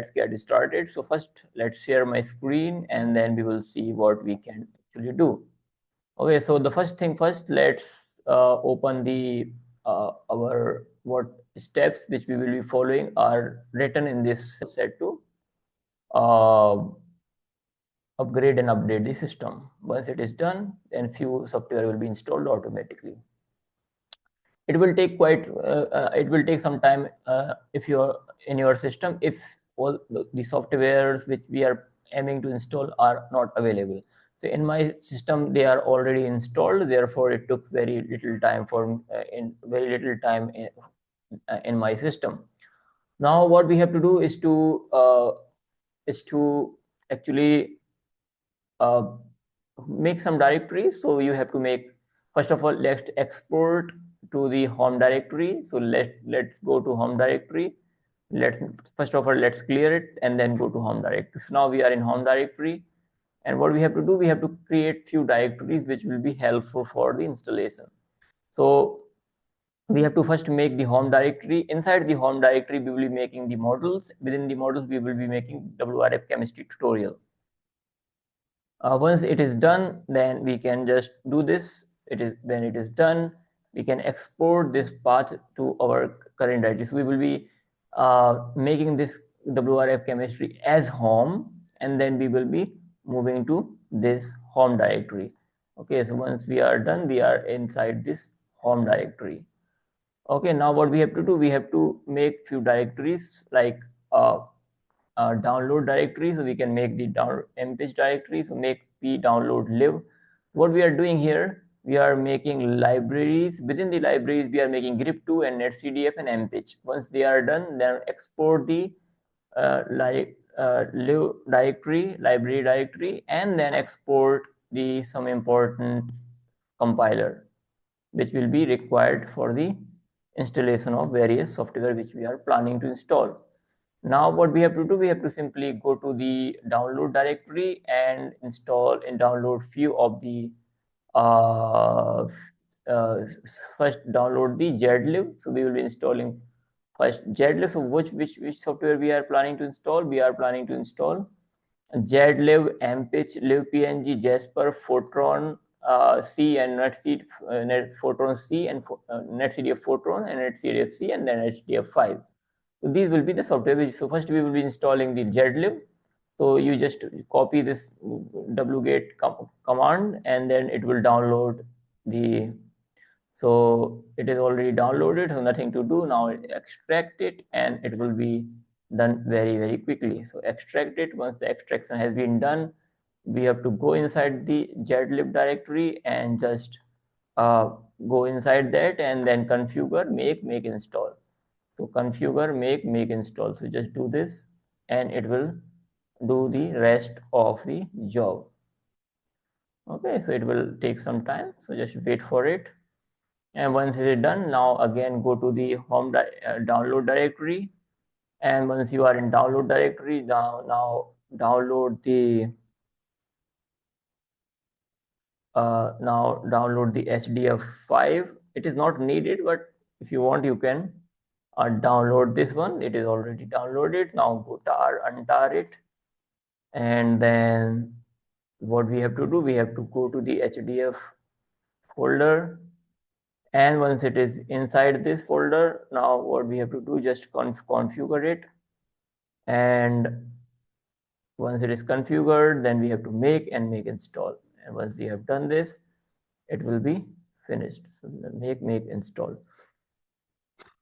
let's get started. So first, let's share my screen and then we will see what we can actually do. Okay, so the first thing first, let's open the our what steps which we will be following are written in this set to upgrade and update the system. Once it is done, then few software will be installed automatically. It will take some time if you're in your system, if all the softwares which we are aiming to install are not available. So in my system they are already installed, therefore it took very little time in my system. Now what we have to do is to actually make some directories. So you have to make, first of all, let's export to the home directory. So let's go to home directory. First of all, let's clear it and then go to home directory. So now we are in home directory, and what we have to do, we have to create few directories which will be helpful for the installation. So we have to first make the home directory. Inside the home directory we will be making the models. Within the models we will be making WRF chemistry tutorial. Once it is done, then we can just do this. When it is done, we can export this path to our current directory. So we will be making this WRF chemistry as home, and then we will be moving to this home directory. Okay, so once we are done, we are inside this home directory. Okay, now what we have to do, we have to make few directories like download directory. So we can make the mpage directory. So make p download live. What we are doing here, we are making libraries. Within the libraries we are making grep2 and NetCDF and mpage. Once they are done, then export the live library directory, and then export the some important compiler which will be required for the installation of various software which we are planning to install. Now what we have to do, we have to simply go to the download directory and download few of the first download the zlib. So we will be installing first zlib. So which software we are planning to install? We are planning to install zlib, mpage, libpng, jasper, Fortran C, and Fortran C, and NetCDF Fortran, and NetCDF C, and then HDF5. So these will be the software. So first we will be installing the zlib. So you just copy this wget command, and then it will download the. So it is already downloaded, so nothing to do now. Extract it, and it will be done very quickly. So extract it. Once the extraction has been done, we have to go inside the zlib directory and just go inside that, and then configure, make install. So configure, make install. So just do this, and it will do the rest of the job. Okay, so it will take some time, so just wait for it. And once it is done, now again go to the home download directory, and once you are in download directory, now download the HDF5. It is not needed, but if you want, you can download this one. It is already downloaded. Now go untar it, and then what we have to do, we have to go to the HDF folder, and once it is inside this folder, now what we have to do, just configure it, and once it is configured, then we have to make install, and once we have done this, it will be finished. So make install.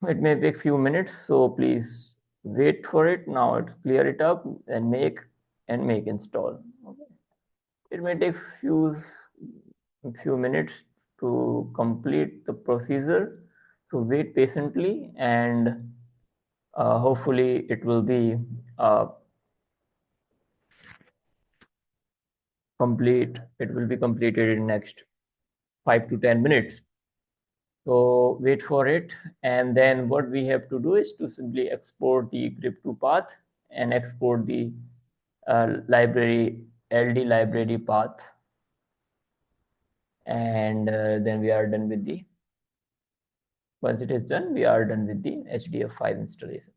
It may take few minutes, so please wait for it. Now it's clear it up and make install. Okay. It may take few minutes to complete the procedure, so wait patiently, and hopefully it will be complete. It will be completed in next 5 to 10 minutes. So wait for it, and then what we have to do is to simply export the grep2 path and export the library LD library path, and then we are done with once it is done, we are done with the HDF5 installation.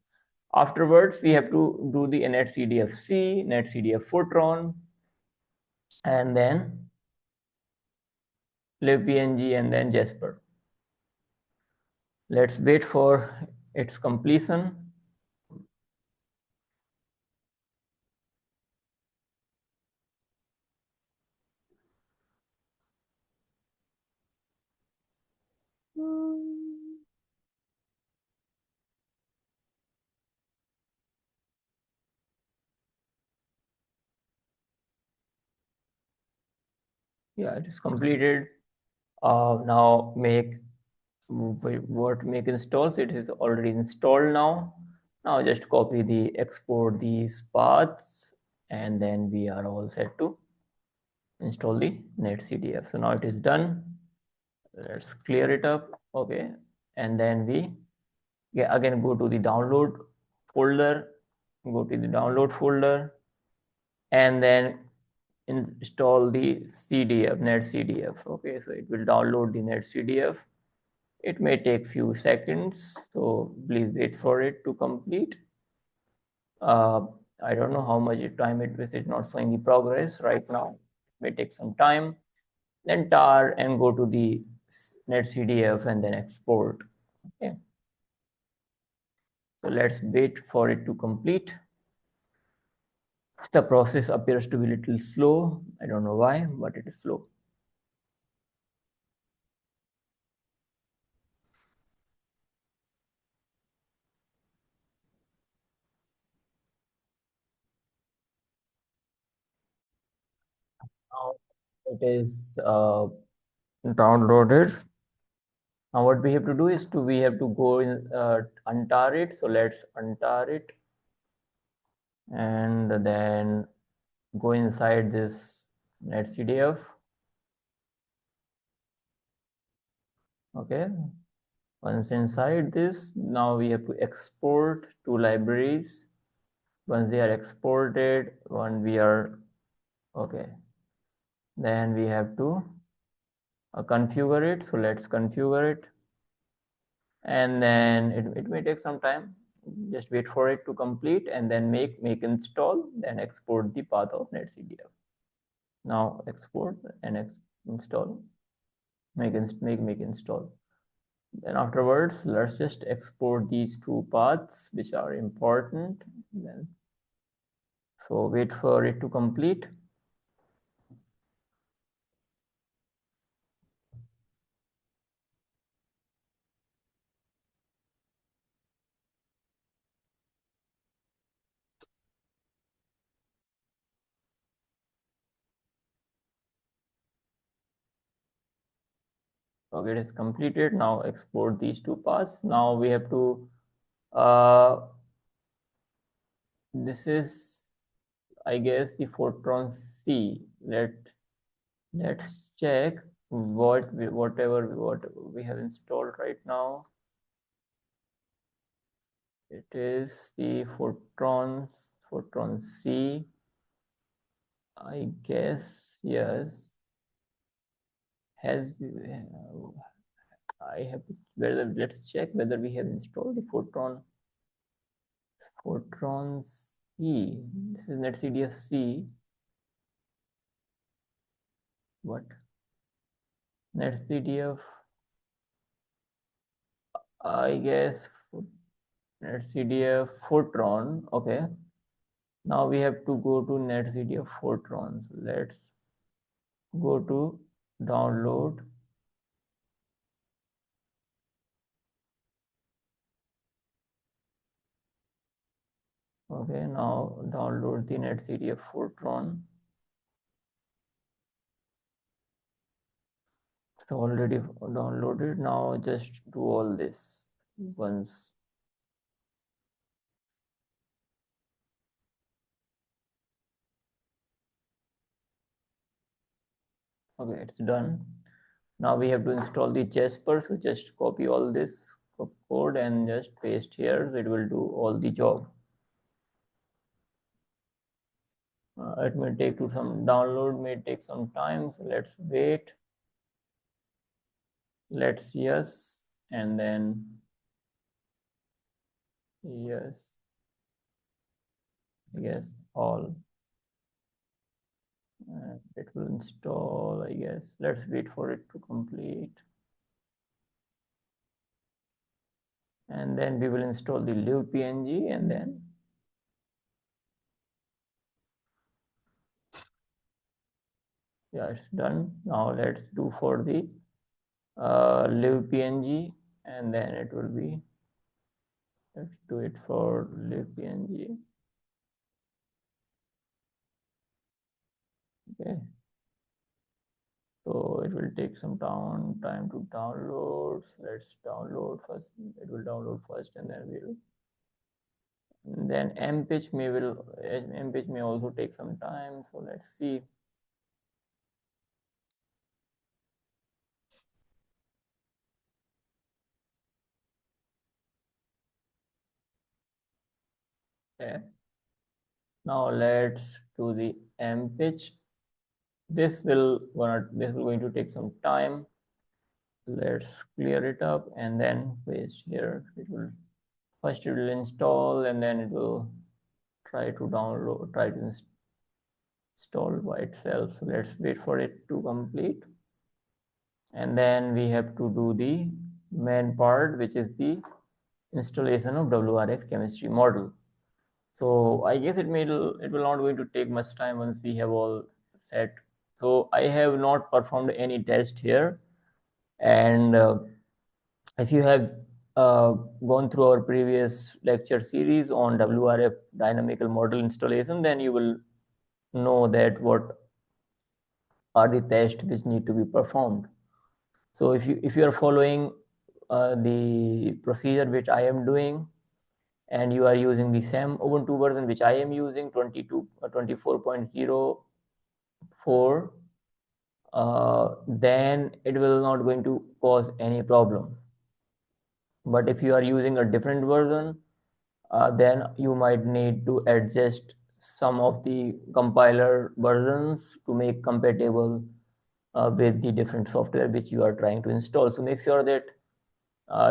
Afterwards, we have to do the NetCDF-C, NetCDF-Fortran, and then libpng, and then Jasper. Let's wait for its completion. Yeah, it is completed. Now make installs. It is already installed now. Now just copy the export these paths, and then we are all set to install the NetCDF. So now it is done. Let's clear it up. Okay, and then we again go to the download folder. Go to the download folder, and then install the CDF, NetCDF. Okay, so it will download the NetCDF. It may take few seconds, so please wait for it to complete. I don't know how much time it was. It's not showing the progress right now. It may take some time. Then tar and go to the NetCDF and then export. Okay. So let's wait for it to complete. The process appears to be a little slow. I don't know why, but it is slow. Now it is downloaded. Now what we have to do is we have to go in untar it. So let's untar it, and then go inside this NetCDF. Okay. Once inside this, now we have to export two libraries. Once they are exported, okay. Then we have to configure it. So let's configure it, and then it may take some time. Just wait for it to complete, and then make install, then export the path of NetCDF. Now export and install, make install. Then afterwards, let's just export these two paths which are important. Then, so wait for it to complete. Okay, it is completed. Now export these two paths. Now we have to, this is, I guess, the Fortran C. Let's check what we have installed right now. It is the Fortran C. I guess yes. Has I have whether let's check whether we have installed the Fortran C. This is NetCDF C. What? NetCDF. I guess NetCDF Fortran. Okay. Now we have to go to NetCDF Fortran. So let's go to download. Okay, now download the NetCDF Fortran. It's already downloaded. Now just do all this once. Okay, it's done. Now we have to install the Jasper. So just copy all this code and just paste here. So it will do all the job. It may take to some download, may take some time. So let's wait. Let's yes, and then yes. Yes, all. And it will install, I guess. Let's wait for it to complete. And then we will install the libpng, and then yeah, it's done. Now let's do for the libpng, and then it will be, let's do it for libpng. Okay. So it will take some time to download. So let's download first. It will download first, and then we'll. And then mpage may also take some time. So let's see. Okay. Now let's do the mpage. This will going to take some time. Let's clear it up and then paste here. It will first it will install, and then it will try to download, try to install by itself. So let's wait for it to complete. And then we have to do the main part, which is the installation of WRF chemistry model. So I guess it will not going to take much time once we have all set. So I have not performed any test here, and if you have gone through our previous lecture series on WRF dynamical model installation, then you will know that what are the tests which need to be performed. So if you are following the procedure which I am doing, and you are using the same Ubuntu version which I am using 24.04, then it will not going to cause any problem. But if you are using a different version, then you might need to adjust some of the compiler versions to make compatible with the different software which you are trying to install. So make sure that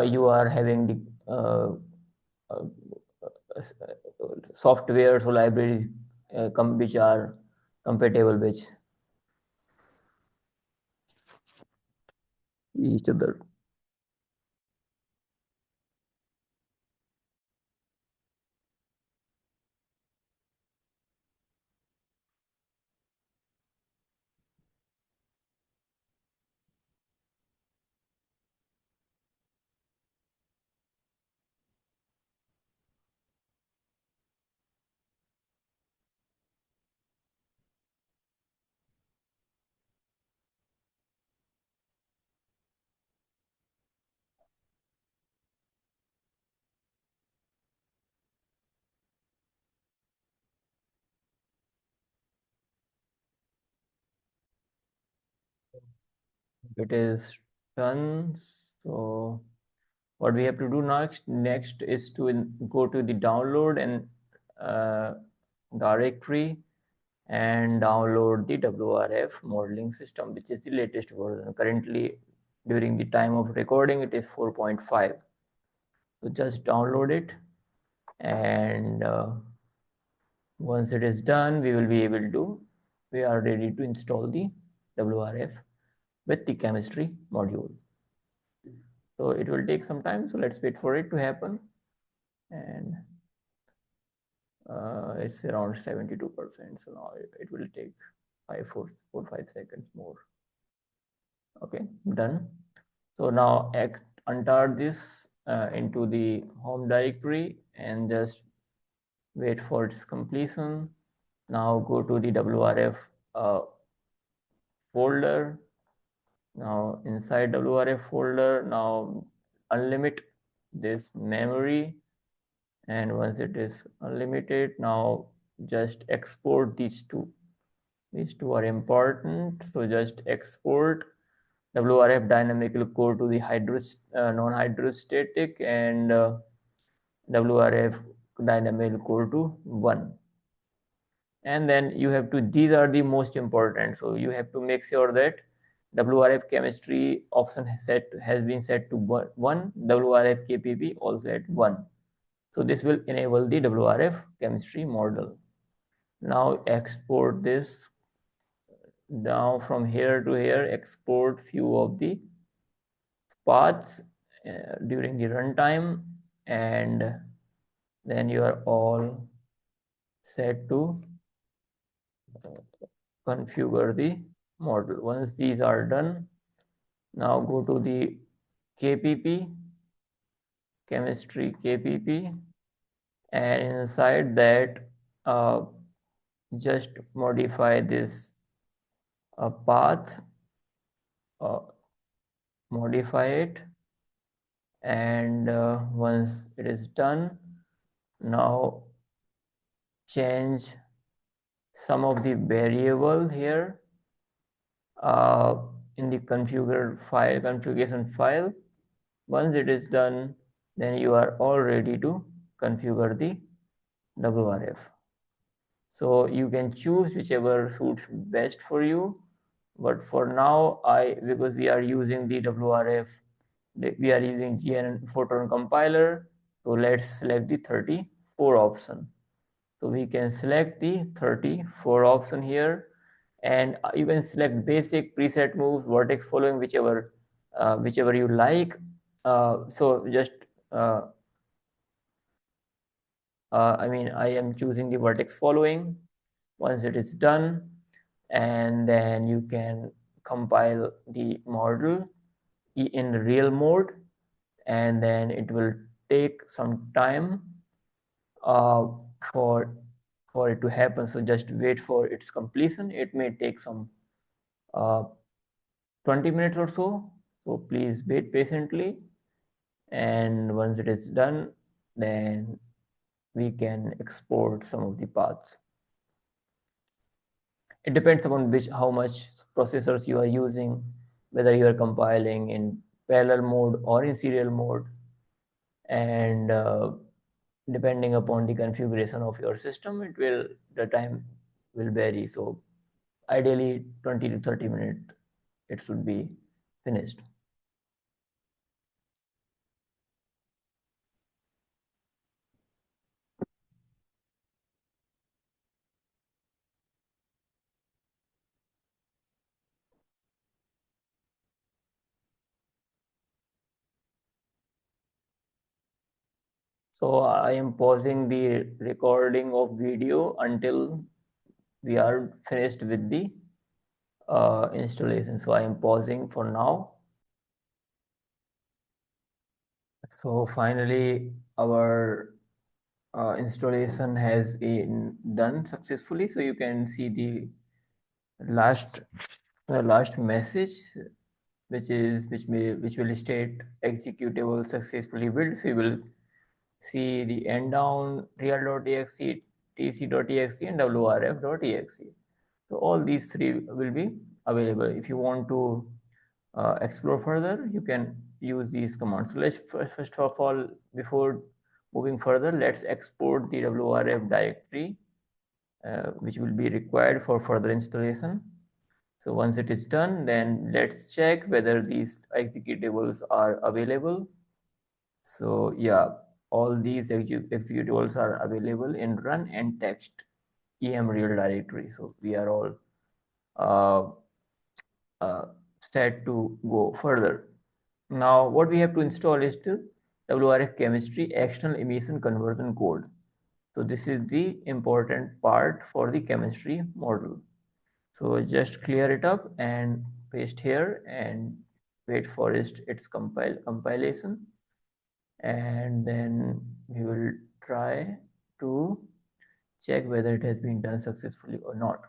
you are having the uh, softwares or libraries which are compatible with each other. It is done. So what we have to do next is to go to the download and directory and download the WRF modeling system, which is the latest version. Currently, during the time of recording, it is 4.5. So just download it, and once it is done, we will be able to, we are ready to install the WRF with the chemistry module. So it will take some time. So let's wait for it to happen. And it's around 72%. So now it will take 5 seconds more. Okay, done. So now enter this into the home directory and just wait for its completion. Now go to the WRF folder. Now inside WRF folder, now unlimit this memory, and once it is unlimited, now just export these two. These two are important, so just export WRF dynamical core to the non-hydrostatic, and WRF dynamical core to 1. And then you have to, these are the most important, so you have to make sure that WRF chemistry option has been set to 1, WRF KPP also at 1. So this will enable the WRF chemistry model. Now export this. Now from here to here, export few of the paths during the runtime, and then you are all set to configure the model. Once these are done, now go to the KPP, chemistry KPP, and inside that uh, just modify this path, uh, modify it, and once it is done, now change some of the variable here uh, in the configuration file. Once it is done, then you are all ready to configure the WRF. So you can choose whichever suits best for you. But for now, because we are using the WRF, we are using GN photon compiler. So let's select the 34 option. So we can select the 34 option here, and you can select basic preset moves, vertex following, whichever you like. So just I am choosing the vertex following. Once it is done, and then you can compile the model in real mode, and then it will take some time uh, for for it to happen. So just wait for its completion. It may take some uh, 20 minutes or so. So please wait patiently. And once it is done, then we can export some of the paths. It depends upon how much processors you are using, whether you are compiling in parallel mode or in serial mode, and depending upon the configuration of your system, the time will vary. So ideally 20 to 30 minutes it should be finished. So I am pausing the recording of video until we are finished with the installation. So I am pausing for now. So finally, our installation has been done successfully. So you can see the last last message, which will state executable successfully built. So you will see the end down real.exe, tc.exe, and wrf.exe. So all these three will be available. If you want to explore further, you can use these commands. So let's first of all, before moving further, let's export the WRF directory, which will be required for further installation. So once it is done, then let's check whether these executables are available. So yeah, all these executables are available in run and text em real directory. So we are all uh, uh, set to go further. Now, what we have to install is the WRF Chemistry external emission conversion code. So this is the important part for the chemistry model. So just clear it up and paste here and wait for its compilation, and then we will try to check whether it has been done successfully or not.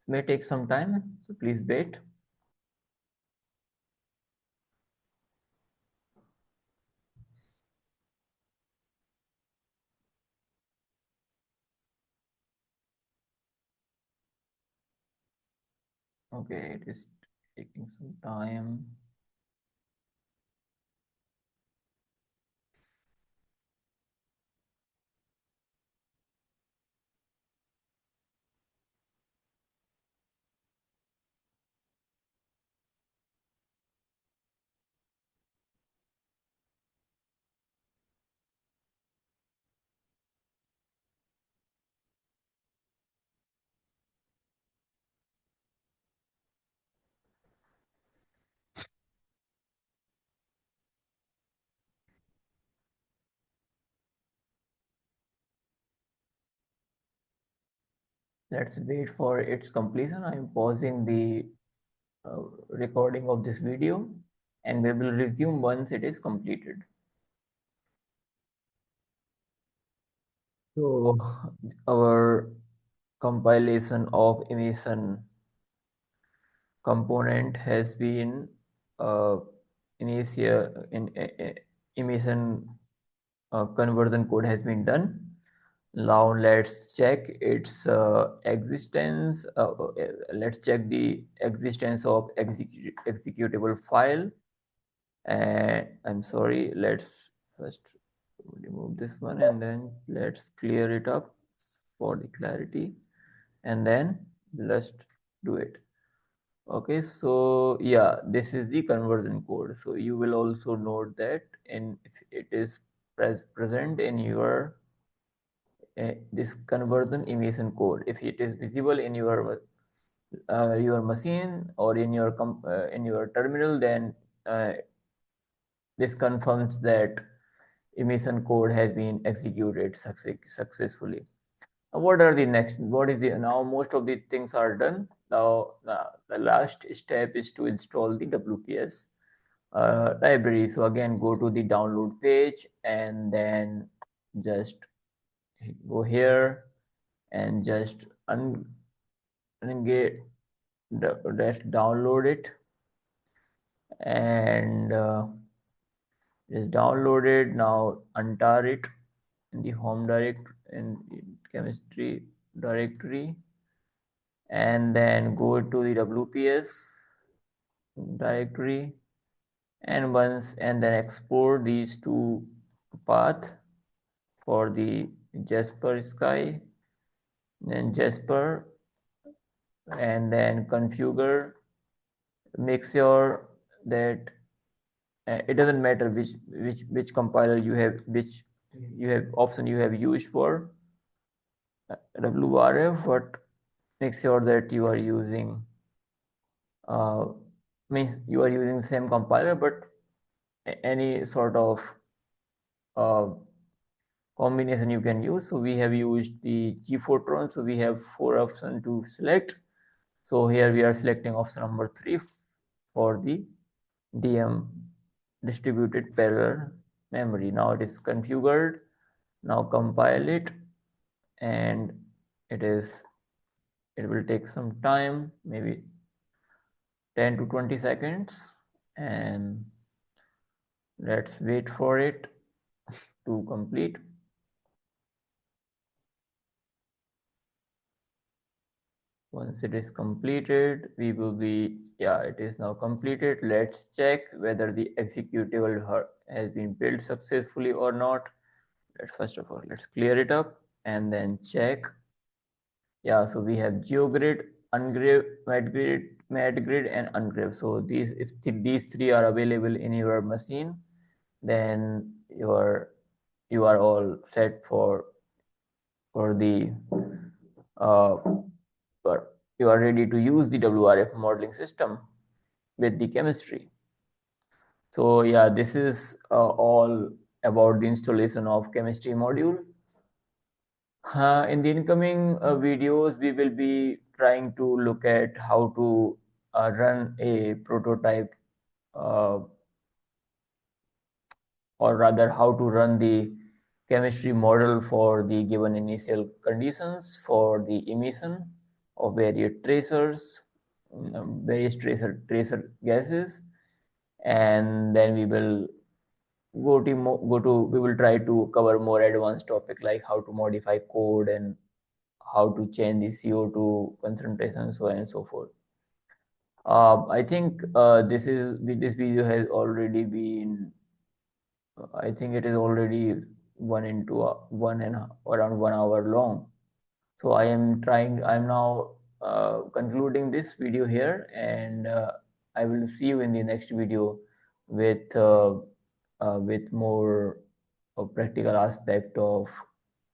It may take some time, so please wait. Okay, it is taking some time. Let's wait for its completion. I'm pausing the recording of this video and we will resume once it is completed. So our compilation of emission component has been uh, emission conversion code has been done. Now let's check its existence. Let's check the existence of executable file. And I'm sorry, let's first remove this one and then let's clear it up for the clarity and then let's do it. Okay, so yeah, this is the conversion code. So you will also note that if it is present in your this conversion emission code, if it is visible in your machine or in your terminal, then this confirms that emission code has been executed successfully. What are the next? What is the now? Most of the things are done. Now the last step is to install the WPS library. So again, go to the download page and then just go here and just get just download it and just download it. Now untar it in the home in chemistry directory and then go to the WPS directory and then export these two path for the Jasper Sky, then Jasper, and then configure. Make sure that it doesn't matter which compiler you have, which you have option you have used for WRF, but make sure that you are using uh, means you are using same compiler, but any sort of uh, combination you can use. So we have used the G4tron, so we have 4 options to select. So here we are selecting option number 3 for the DM distributed parallel memory. Now it is configured. Now compile it and it will take some time, maybe 10 to 20 seconds, and let's wait for it to complete. Once it is completed, we will be, yeah, it is now completed. Let's check whether the executable has been built successfully or not. First of all, let's clear it up and then check. Yeah, so we have GeoGrid, Ungrid, MadGrid, and Ungrid. So if these three are available in your machine, then you are all set for the uh, you are ready to use the WRF modeling system with the chemistry. So yeah, this is all about the installation of chemistry module. In the incoming videos, we will be trying to look at how to run a prototype uh, or rather how to run the chemistry model for the given initial conditions for the emission of various tracers, various tracer gases, and then we will we will try to cover more advanced topic like how to modify code and how to change the CO2 concentration, so on and so forth. I think this video has already been. I think it is already around 1 hour long. So I am trying. I'm now concluding this video here, and I will see you in the next video with more practical aspect of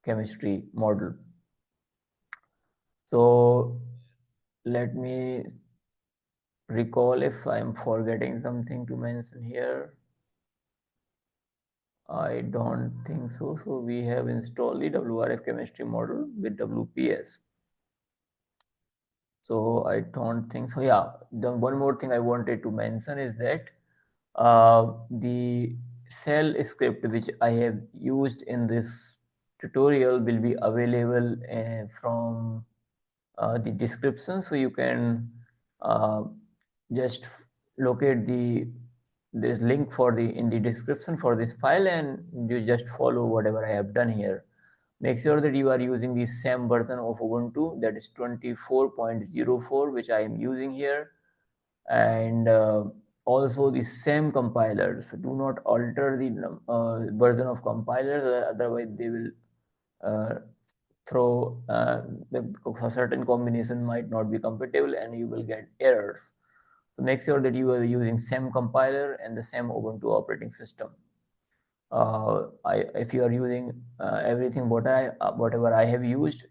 chemistry model. So let me recall if I'm forgetting something to mention here. I don't think so. So we have installed the WRF chemistry model with WPS. So I don't think so. Yeah, the one more thing I wanted to mention is that the shell script which I have used in this tutorial will be available from the description, so you can uh, just locate the link for the in the description for this file, and you just follow whatever I have done here. Make sure that you are using the same version of Ubuntu, that is 24.04, which I am using here, and also the same compiler. So do not alter the version of compilers, otherwise they will uh, throw a certain combination might not be compatible and you will get errors. So make sure that you are using same compiler and the same Ubuntu operating system. If you are using everything whatever I have used,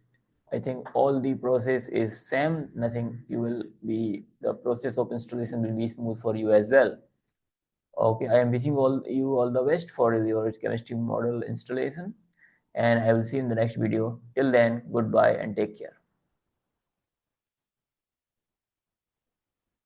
I think all the process is same. Nothing you will be the process of installation will be smooth for you as well. Okay, I am wishing all the best for your chemistry model installation, and I will see you in the next video. Till then, goodbye and take care.